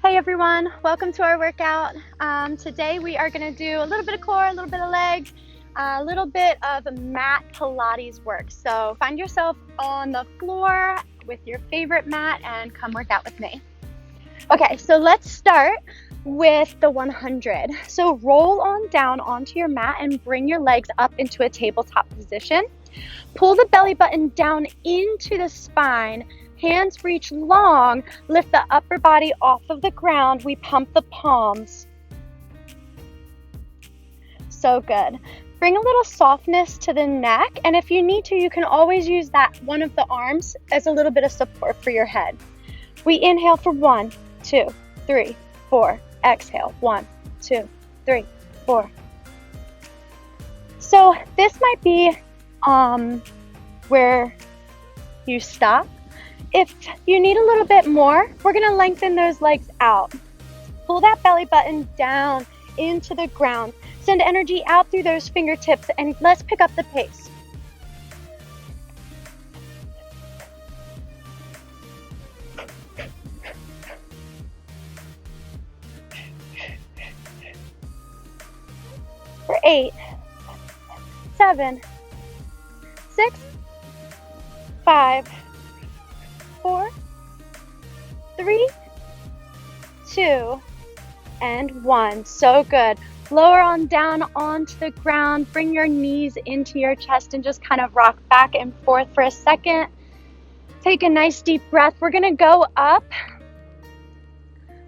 Hey everyone, welcome to our workout. Today we are going to do a little bit of core, a little bit of legs, a little bit of mat Pilates work. So find yourself on the floor with your favorite mat and come work out with me. Okay, so let's start with the 100. So roll on down onto your mat and bring your legs up into a tabletop position. Pull the belly button down into the spine. Hands reach long, lift the upper body off of the ground. We pump the palms. So good. Bring a little softness to the neck, and if you need to, you can always use that one of the arms as a little bit of support for your head. We inhale for 1, 2, 3, 4. Exhale, 1, 2, 3, 4. So this might be where you stop. If you need a little bit more, we're going to lengthen those legs out. Pull that belly button down into the ground. Send energy out through those fingertips, and let's pick up the pace. For 8, 7, 6, 5, 4, 3, 2, and 1. So good. Lower on down onto the ground. Bring your knees into your chest and just kind of rock back and forth for a second. Take a nice deep breath. We're going to go up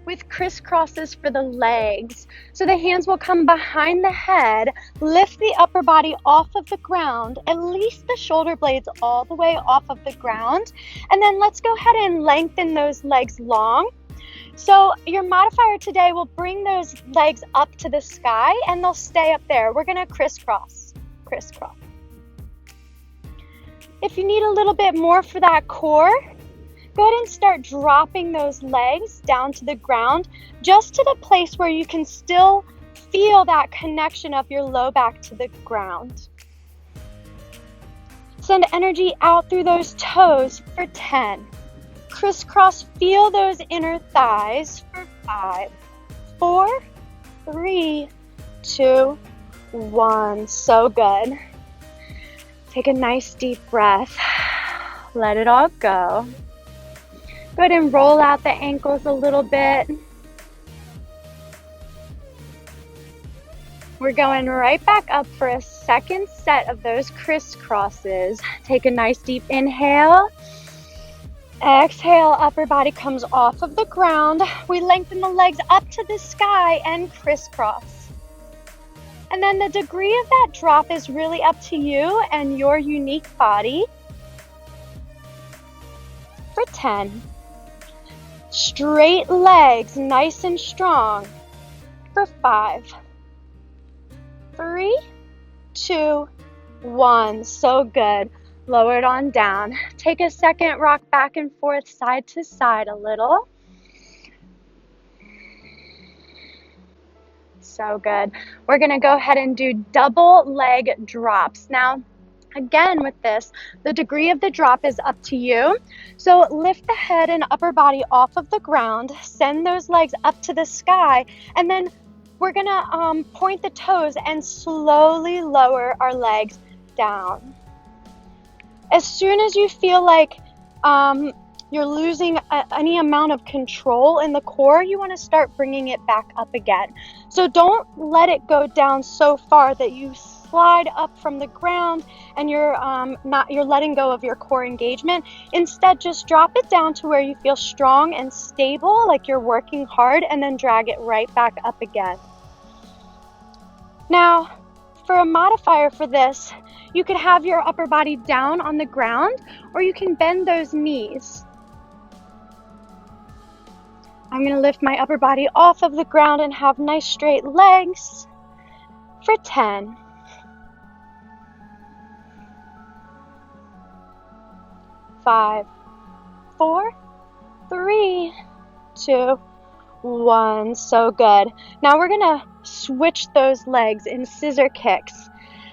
with crisscrosses for the legs. So the hands will come behind the head, lift the upper body off of the ground, at least the shoulder blades all the way off of the ground. And then let's go ahead and lengthen those legs long. So your modifier today will bring those legs up to the sky and they'll stay up there. We're gonna crisscross, crisscross. If you need a little bit more for that core, go ahead and start dropping those legs down to the ground, just to the place where you can still feel that connection of your low back to the ground. Send energy out through those toes for 10. Crisscross, feel those inner thighs for 5, 4, 3, 2, 1. So good. Take a nice deep breath. Let it all go. Go ahead and roll out the ankles a little bit. We're going right back up for a second set of those crisscrosses. Take a nice deep inhale. Exhale, upper body comes off of the ground. We lengthen the legs up to the sky and crisscross. And then the degree of that drop is really up to you and your unique body. For 10. Straight legs, nice and strong. For 5, 3, 2, 1. So good. Lower it on down. Take a second, rock back and forth, side to side a little. So good. We're going to go ahead and do double leg drops. Now, again with this, the degree of the drop is up to you. So lift the head and upper body off of the ground, send those legs up to the sky, and then we're going to point the toes and slowly lower our legs down. As soon as you feel like you're losing any amount of control in the core, you want to start bringing it back up again. So don't let it go down so far that you slide up from the ground and you're letting go of your core engagement. Instead, just drop it down to where you feel strong and stable, like you're working hard, and then drag it right back up again. Now, for a modifier for this, you could have your upper body down on the ground, or you can bend those knees. I'm going to lift my upper body off of the ground and have nice straight legs for 10. 5, 4, 3, 2, 1. So good. Now we're going to switch those legs in scissor kicks.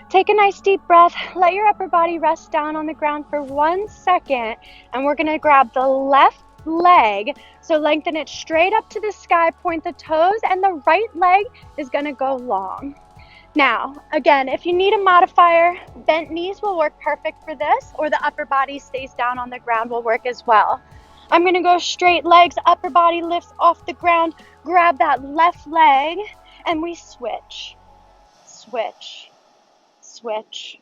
Take a nice deep breath. Let your upper body rest down on the ground for 1 second. And we're going to grab the left leg. So lengthen it straight up to the sky, point the toes, and the right leg is gonna go long. Now, again, if you need a modifier, bent knees will work perfect for this, or the upper body stays down on the ground will work as well. I'm gonna go straight legs, upper body lifts off the ground, grab that left leg, and we switch, switch, switch.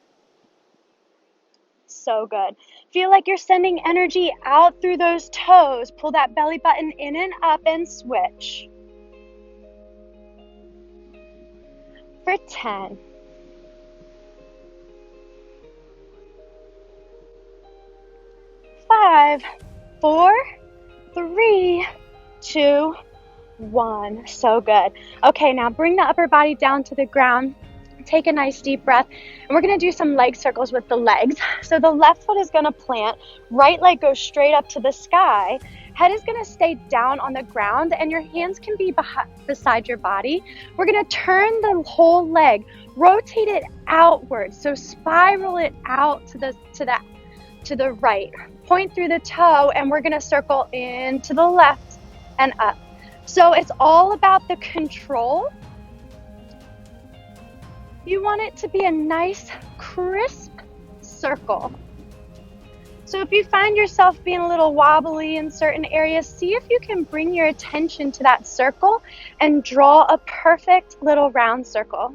So good. Feel like you're sending energy out through those toes. Pull that belly button in and up and switch. For 10. 5, 4, 3, 2, 1. So good. Okay, now bring the upper body down to the ground. Take a nice deep breath, and we're going to do some leg circles with the legs. So the left foot is going to plant, right leg goes straight up to the sky, head is going to stay down on the ground, and your hands can be beside your body. We're going to turn the whole leg, rotate it outwards, so spiral it out to the right. Point through the toe, and we're going to circle in to the left and up. So it's all about the control. You want it to be a nice, crisp circle. So if you find yourself being a little wobbly in certain areas, see if you can bring your attention to that circle and draw a perfect little round circle.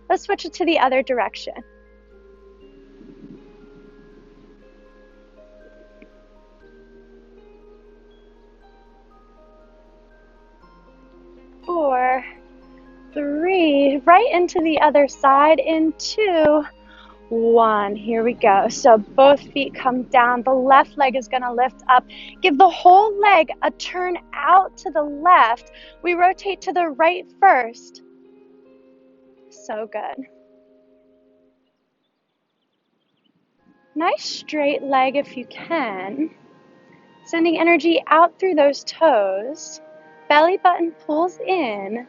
Let's switch it to the other direction. Four, 3, right into the other side in 2, 1. Here we go. So both feet come down. The left leg is going to lift up. Give the whole leg a turn out to the left. We rotate to the right first. So good. Nice straight leg if you can. Sending energy out through those toes. Belly button pulls in.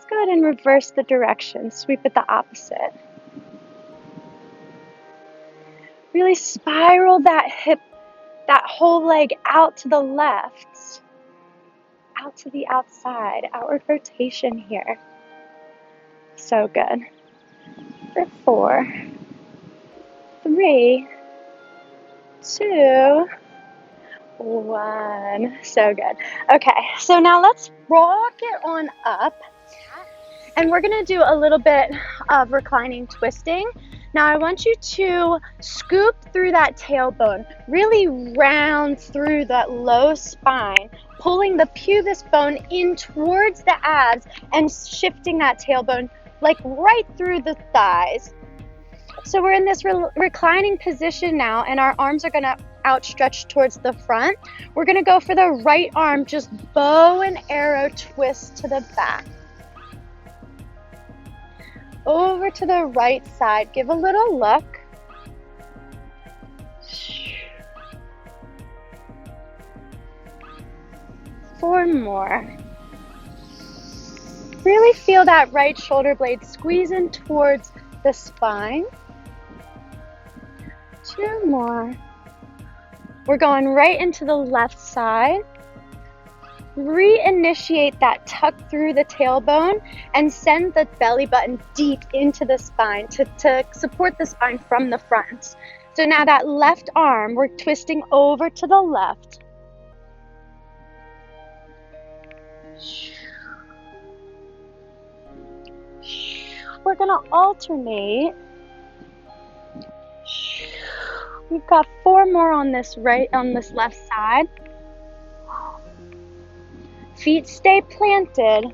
Go ahead and reverse the direction. Sweep it the opposite. Really spiral that hip, that whole leg out to the left, out to the outside, outward rotation here. So good. For 4, 3, 2, 1. So good. Okay, so now let's rock it on up. And we're going to do a little bit of reclining twisting. Now I want you to scoop through that tailbone, really round through that low spine, pulling the pubis bone in towards the abs and shifting that tailbone like right through the thighs. So we're in this reclining position now, and our arms are going to outstretch towards the front. We're going to go for the right arm, just bow and arrow twist to the back. Over to the right side. Give a little look. 4 more. Really feel that right shoulder blade squeezing towards the spine. 2 more. We're going right into the left side. Reinitiate that tuck through the tailbone and send the belly button deep into the spine to support the spine from the front. So now that left arm, we're twisting over to the left. We're gonna alternate. We've got 4 more on this left side. Feet stay planted.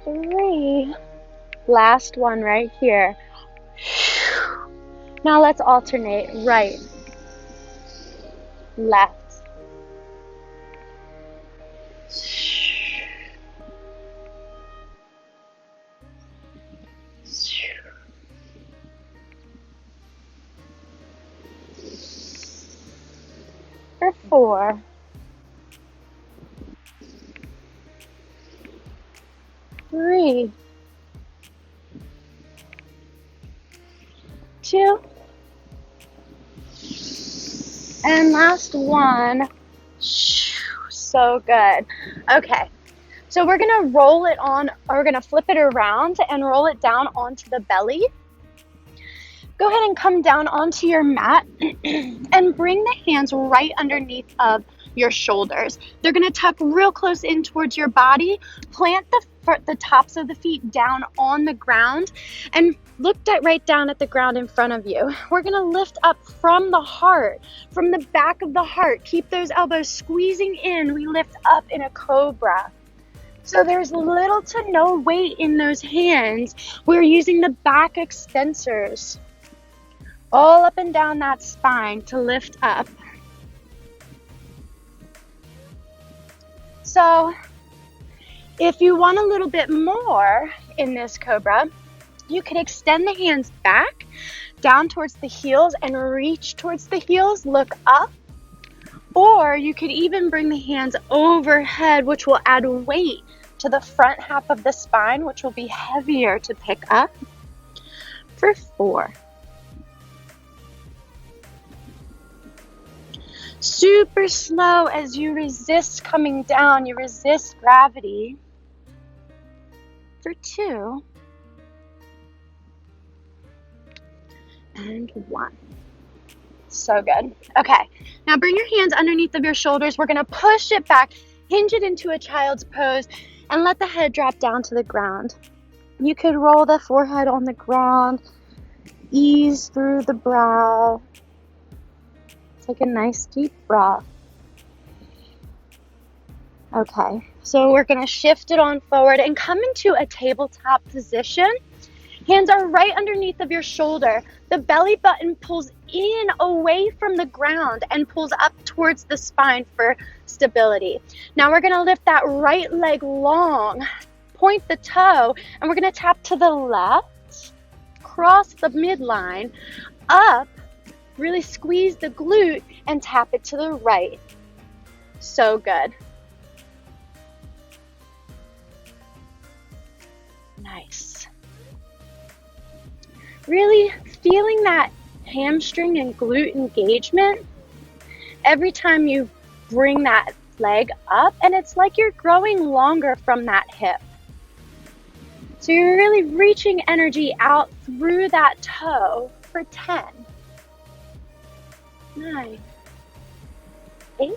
3. Last one right here. Now let's alternate. Right, left. For 4. 3. 2, and last one. So good. Okay, so we're gonna roll it on, or we're gonna flip it around and roll it down onto the belly. Go ahead and come down onto your mat and bring the hands right underneath of your shoulders. They're going to tuck real close in towards your body. Plant the tops of the feet down on the ground and look right down at the ground in front of you. We're going to lift up from the heart, from the back of the heart. Keep those elbows squeezing in. We lift up in a cobra. So there's little to no weight in those hands. We're using the back extensors all up and down that spine to lift up. So if you want a little bit more in this cobra, you can extend the hands back down towards the heels and reach towards the heels, look up. Or you could even bring the hands overhead, which will add weight to the front half of the spine, which will be heavier to pick up. For 4. Super slow as you resist coming down, you resist gravity. For 2. And 1. So good. Okay, now bring your hands underneath of your shoulders. We're gonna push it back, hinge it into a child's pose, and let the head drop down to the ground. You could roll the forehead on the ground, ease through the brow. Take a nice deep breath. Okay, so we're going to shift it on forward and come into a tabletop position. Hands are right underneath of your shoulder. The belly button pulls in away from the ground and pulls up towards the spine for stability. Now we're going to lift that right leg long, point the toe, and we're going to tap to the left, cross the midline, up, really squeeze the glute and tap it to the right. So good. Nice. Really feeling that hamstring and glute engagement every time you bring that leg up, and it's like you're growing longer from that hip. So you're really reaching energy out through that toe for 10. 9, 8,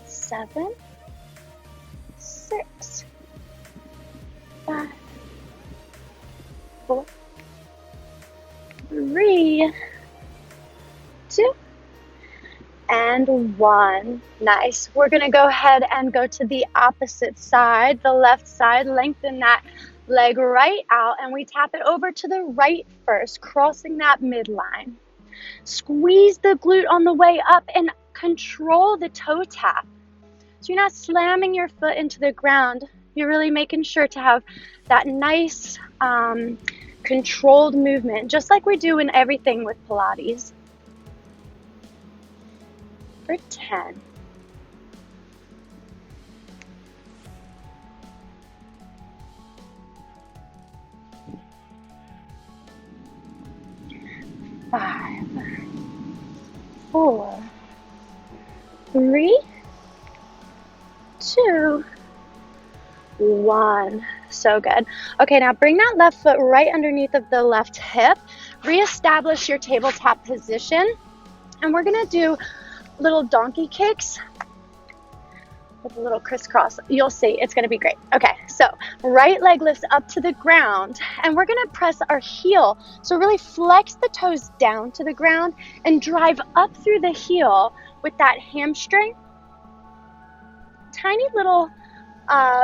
7, 6, 5, 4, 3, 2, and 1. Nice. We're going to go ahead and go to the opposite side, the left side. Lengthen that leg right out, and we tap it over to the right first, crossing that midline. Squeeze the glute on the way up and control the toe tap. So you're not slamming your foot into the ground. You're really making sure to have that nice controlled movement, just like we do in everything with Pilates. For 10. 5, 4, 3, 2, 1. So good. Okay, now bring that left foot right underneath of the left hip. Reestablish your tabletop position. And we're going to do little donkey kicks with a little crisscross. You'll see, it's going to be great. Okay, so right leg lifts up to the ground, and we're going to press our heel. So really flex the toes down to the ground and drive up through the heel with that hamstring. Tiny little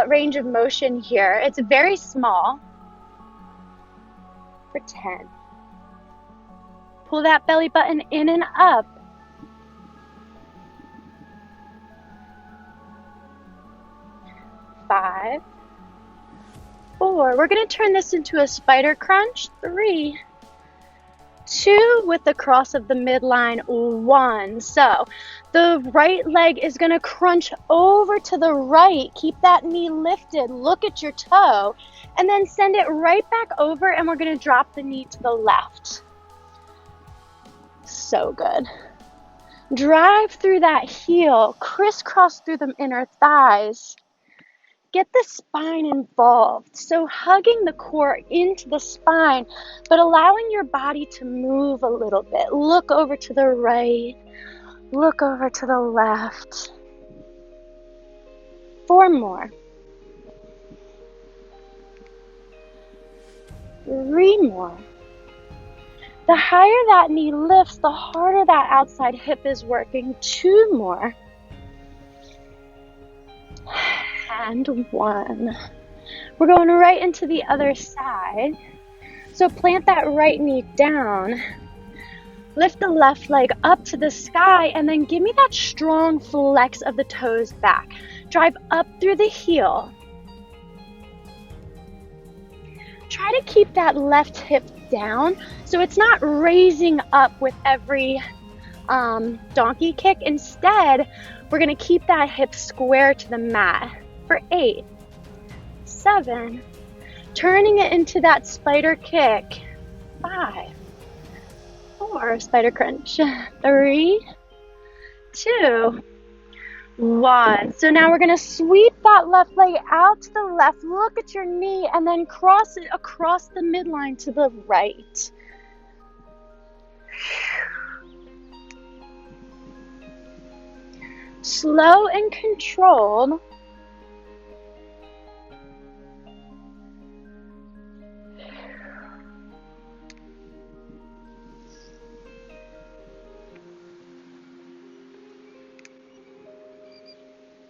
range of motion here. It's very small. For 10. Pull that belly button in and up. 5, 4. We're going to turn this into a spider crunch. 3, 2 with the cross of the midline, 1. So the right leg is going to crunch over to the right. Keep that knee lifted. Look at your toe. And then send it right back over, and we're going to drop the knee to the left. So good. Drive through that heel. Crisscross through the inner thighs. Get the spine involved. So hugging the core into the spine, but allowing your body to move a little bit. Look over to the right. Look over to the left. 4 more. 3 more. The higher that knee lifts, the harder that outside hip is working. 2 more. And 1. We're going right into the other side. So plant that right knee down. Lift the left leg up to the sky, and then give me that strong flex of the toes back. Drive up through the heel. Try to keep that left hip down so it's not raising up with every donkey kick. Instead, we're going to keep that hip square to the mat for 8, 7, turning it into that spider kick, 5, 4, spider crunch, 3, 2, 1. So now we're going to sweep that left leg out to the left, look at your knee, and then cross it across the midline to the right. Slow and controlled.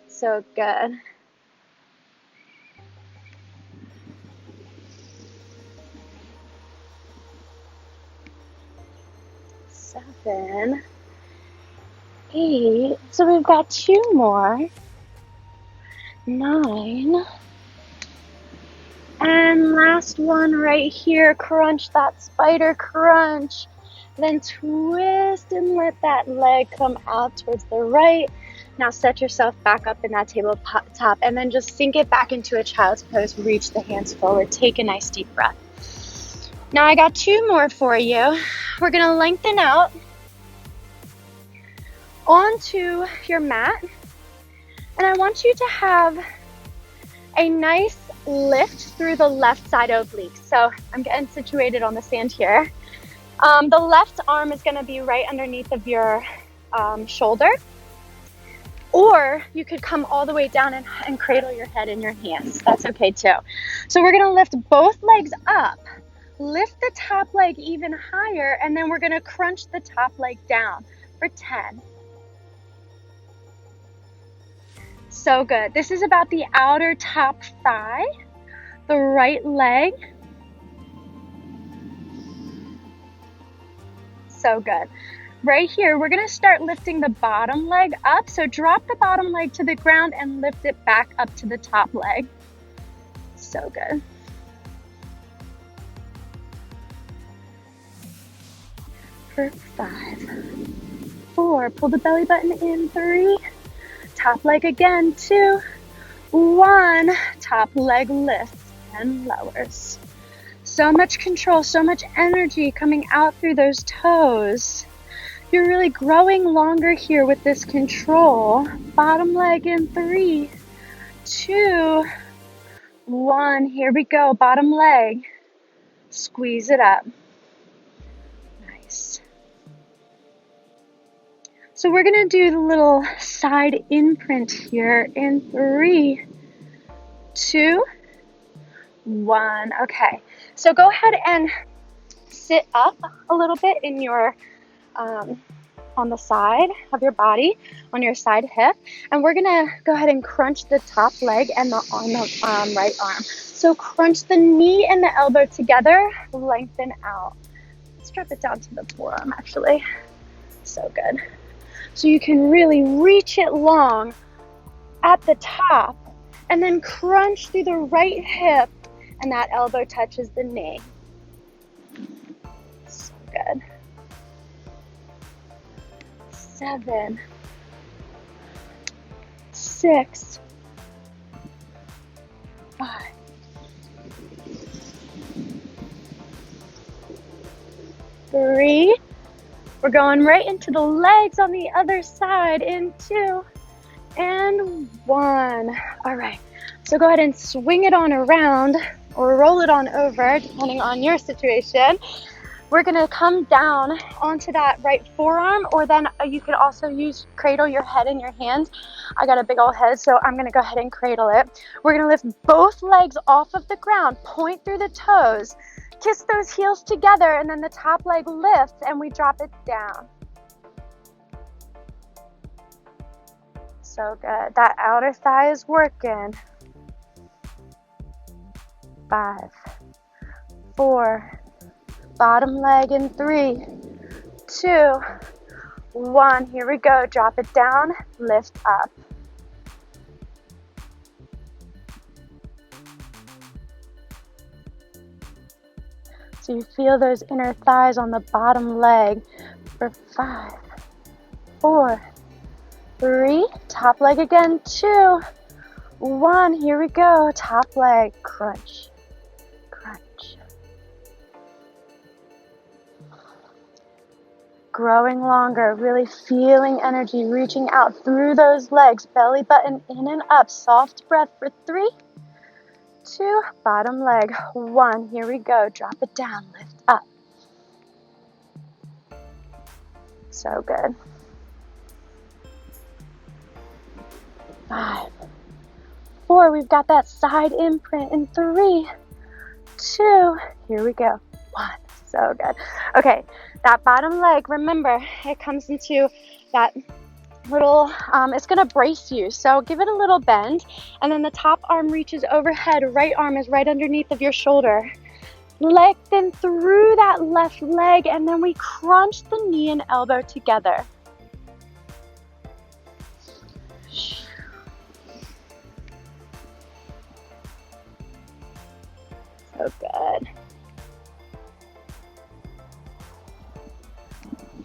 So good. Seven, 8. So we've got 2 more. 9. And last one right here. Crunch that spider crunch. Then twist and let that leg come out towards the right. Now set yourself back up in that tabletop, and then just sink it back into a child's pose. Reach the hands forward. Take a nice deep breath. Now I got 2 more for you. We're going to lengthen out onto your mat. And I want you to have a nice lift through the left side oblique. So I'm getting situated on the sand here. The left arm is going to be right underneath of your shoulder. Or you could come all the way down and cradle your head in your hands. That's okay too. So we're going to lift both legs up. Lift the top leg even higher, and then we're going to crunch the top leg down for 10. So good. This is about the outer top thigh, the right leg. So good. Right here, we're going to start lifting the bottom leg up. So drop the bottom leg to the ground and lift it back up to the top leg. So good. For 5, 4, pull the belly button in, 3, top leg again, 2, 1, top leg lifts and lowers. So much control, so much energy coming out through those toes. You're really growing longer here with this control. Bottom leg in, 3, 2, 1, here we go, bottom leg, squeeze it up. Nice. So we're going to do the little side imprint here in 3, 2, 1. Okay, so go ahead and sit up a little bit in your, on the side of your body, on your side hip, and we're going to go ahead and crunch the top leg and on the right arm. So crunch the knee and the elbow together, lengthen out. Let's drop it down to the forearm actually. So good. So you can really reach it long at the top and then crunch through the right hip, and that elbow touches the knee. So good. 7, 6, 5, 3. We're going right into the legs on the other side in 2 and 1. All right, so go ahead and swing it on around or roll it on over, depending on your situation. We're gonna come down onto that right forearm, or then you could also cradle your head in your hands. I got a big old head, so I'm gonna go ahead and cradle it. We're gonna lift both legs off of the ground, point through the toes, kiss those heels together, and then the top leg lifts and we drop it down. So good. That outer thigh is working. 5, 4, bottom leg in 3, 2, 1. Here we go. Drop it down, lift up. So you feel those inner thighs on the bottom leg for 5, 4, 3, top leg again, 2, 1. Here we go. Top leg, crunch, crunch. Growing longer, really feeling energy reaching out through those legs, belly button in and up. Soft breath for 3, 2, bottom leg, 1. Here we go. Drop it down, lift up. So good. 5, 4. We've got that side imprint in 3, 2. Here we go. 1. So good. Okay, that bottom leg, remember, it comes into that little, it's gonna brace you. So give it a little bend, and then the top arm reaches overhead. Right arm is right underneath of your shoulder. Lengthen through that left leg, and then we crunch the knee and elbow together. So good.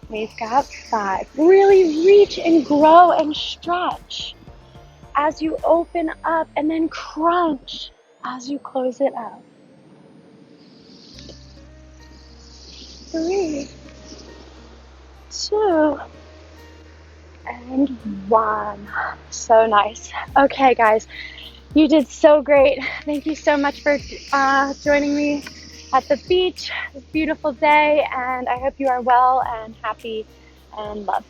We've got 5. Really reach and grow and stretch as you open up, and then crunch as you close it up. 3, 2, and 1. So nice. Okay, guys, you did so great. Thank you so much for joining me at the beach. It's a beautiful day, and I hope you are well and happy and loved.